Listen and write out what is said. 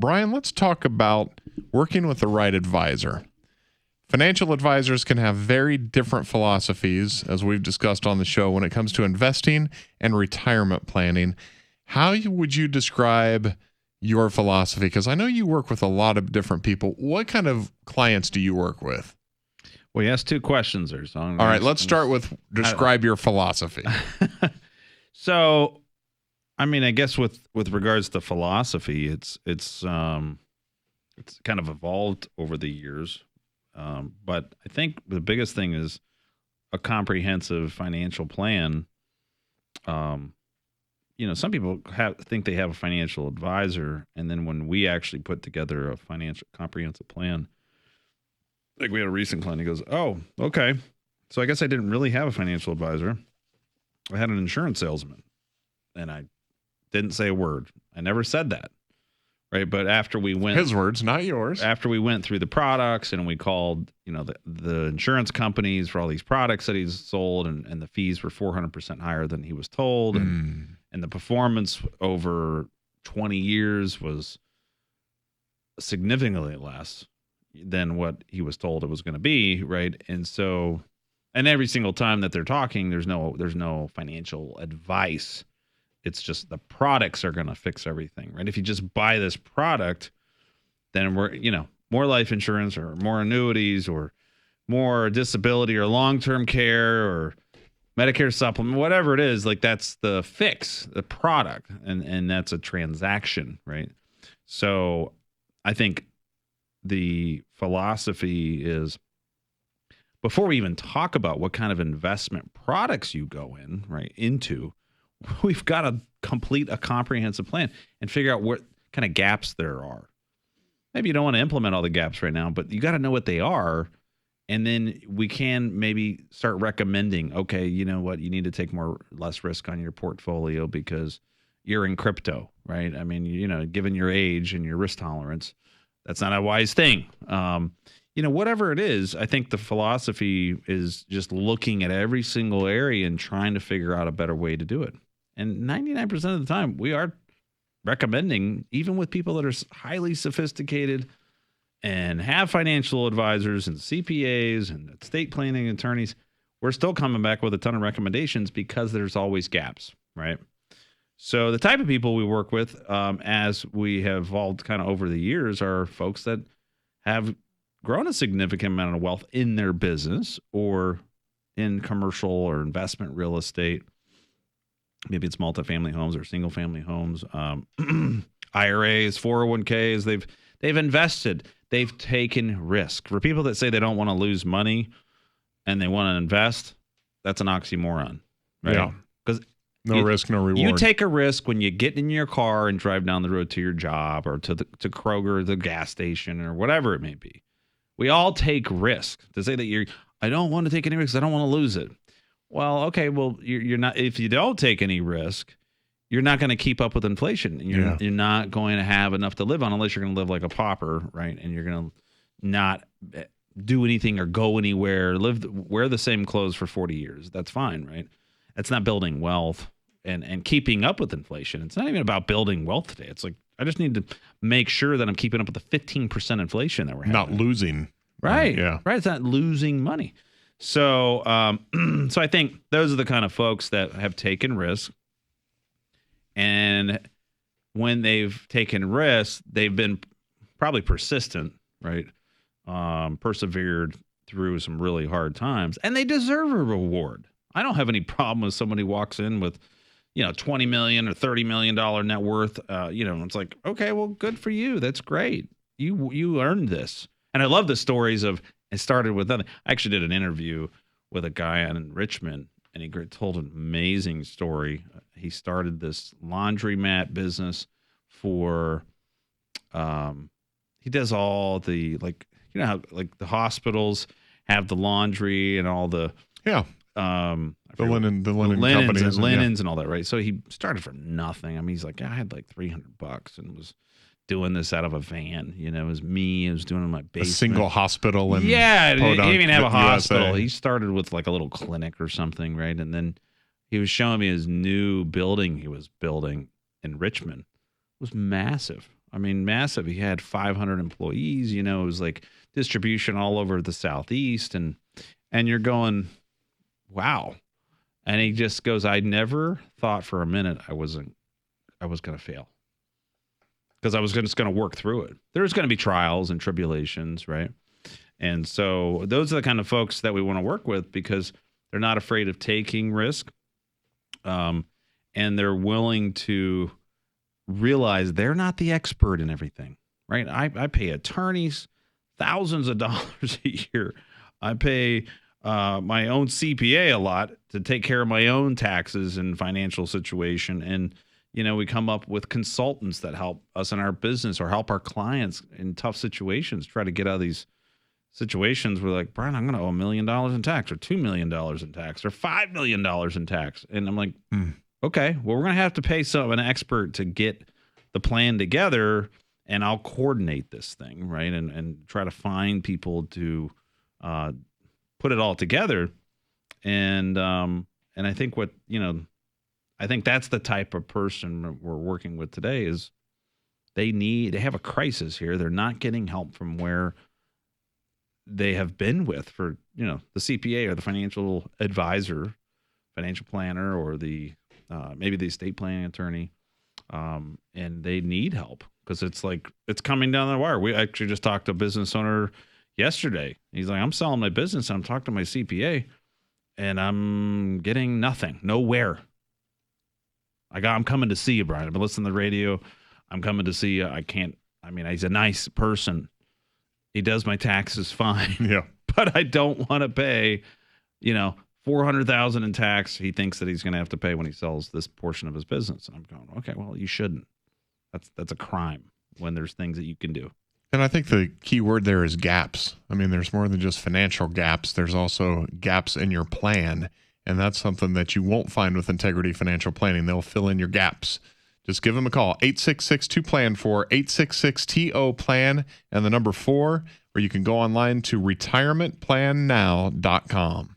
Brian, let's talk about working with the right advisor. Financial advisors can have very different philosophies, as we've discussed on the show, when it comes to investing and retirement planning. How would you describe your philosophy? Because I know you work with a lot of different people. What kind of clients do you work with? Well, you asked two questions there. So all right, let's start with describe your philosophy. So, I mean, I guess with regards to philosophy, it's kind of evolved over the years. But I think the biggest thing is a comprehensive financial plan. Some people think they have a financial advisor, and then when we actually put together a financial comprehensive plan, like we had a recent client, he goes, "Oh, okay. So I guess I didn't really have a financial advisor. I had an insurance salesman, and I didn't say a word. I never said that." Right. But after we went, his words, not yours. After we went through the products and we called, the insurance companies for all these products that he's sold, and the fees were 400% higher than he was told. And the performance over 20 years was significantly less than what he was told it was going to be. Right. And so, and every single time that they're talking, there's no financial advice. It's just the products are going to fix everything, right? If you just buy this product, then we're, more life insurance or more annuities or more disability or long-term care or Medicare supplement, whatever it is, like that's the fix, the product, and that's a transaction, right? So I think the philosophy is, before we even talk about what kind of investment products you go into, we've got to complete a comprehensive plan and figure out what kind of gaps there are. Maybe you don't want to implement all the gaps right now, but you got to know what they are. And then we can maybe start recommending, okay, you know what, you need to take less risk on your portfolio because you're in crypto, right? I mean, given your age and your risk tolerance, that's not a wise thing. Whatever it is, I think the philosophy is just looking at every single area and trying to figure out a better way to do it. And 99% of the time, we are recommending, even with people that are highly sophisticated and have financial advisors and CPAs and estate planning attorneys, we're still coming back with a ton of recommendations because there's always gaps, right? So the type of people we work with, as we have evolved kind of over the years, are folks that have grown a significant amount of wealth in their business or in commercial or investment real estate. Maybe it's multifamily homes or single family homes, IRAs, 401ks. They've invested. They've taken risk. For people that say they don't want to lose money and they want to invest, that's an oxymoron, right? Yeah. Because no risk, no reward. You take a risk when you get in your car and drive down the road to your job or to Kroger, the gas station, or whatever it may be. We all take risk. To say that I don't want to take any risks, I don't want to lose it. Well, okay, well, you're not. If you don't take any risk, you're not going to keep up with inflation. You're not going to have enough to live on unless you're going to live like a pauper, right? And you're going to not do anything or go anywhere, wear the same clothes for 40 years. That's fine, right? That's not building wealth and keeping up with inflation. It's not even about building wealth today. It's like, I just need to make sure that I'm keeping up with the 15% inflation that we're having. Not losing. Right. Yeah. Right. It's not losing money. So, so I think those are the kind of folks that have taken risks, and when they've taken risks, they've been probably persistent, right? Persevered through some really hard times, and they deserve a reward. I don't have any problem with somebody who walks in with, $20 million or $30 million net worth. It's like, okay, well, good for you. That's great. You earned this. And I love the stories of, it started with nothing. I actually did an interview with a guy in Richmond, and he told an amazing story. He started this laundromat business for, he does all the, how the hospitals have the laundry and all the, the linen linens companies and linens and all that, right? So he started for nothing. I mean, he's like, I had like $300 and was doing this out of a van. It was me. I was doing it in my basement. A single hospital. He didn't even have a hospital. USA. He started with like a little clinic or something, right? And then he was showing me his new building he was building in Richmond. It was massive. I mean, massive. He had 500 employees. It was like distribution all over the Southeast, and you're going, wow. And he just goes, I never thought for a minute I was going to fail, because I was just going to work through it. There's going to be trials and tribulations, right? And so those are the kind of folks that we want to work with, because they're not afraid of taking risk, and they're willing to realize they're not the expert in everything, right? I pay attorneys thousands of dollars a year. I pay my own CPA a lot to take care of my own taxes and financial situation. And, we come up with consultants that help us in our business or help our clients in tough situations, try to get out of these situations where, like, Brian, I'm going to owe $1 million in tax, or $2 million in tax, or $5 million in tax. And I'm like, okay, well, we're going to have to pay an expert to get the plan together, and I'll coordinate this thing, right? And try to find people to put it all together. And I think I think that's the type of person we're working with today. Is they have a crisis here. They're not getting help from where they have been with for, the CPA or the financial advisor, financial planner, or the maybe the estate planning attorney, and they need help, because it's like it's coming down the wire. We actually just talked to a business owner yesterday. He's like, I'm selling my business, and I'm talking to my CPA, and I'm getting nothing, nowhere. I'm coming to see you, Brian. I've been listening to the radio. I'm coming to see you. He's a nice person. He does my taxes fine. Yeah. But I don't want to pay, $400,000 in tax. He thinks that he's going to have to pay when he sells this portion of his business. And I'm going, okay, well, you shouldn't. That's a crime when there's things that you can do. And I think the key word there is gaps. I mean, there's more than just financial gaps. There's also gaps in your plan. And that's something that you won't find with Integrity Financial Planning. They'll fill in your gaps. Just give them a call, 866-2-PLAN-4, 866-TO-PLAN, and the number 4, or you can go online to retirementplannow.com.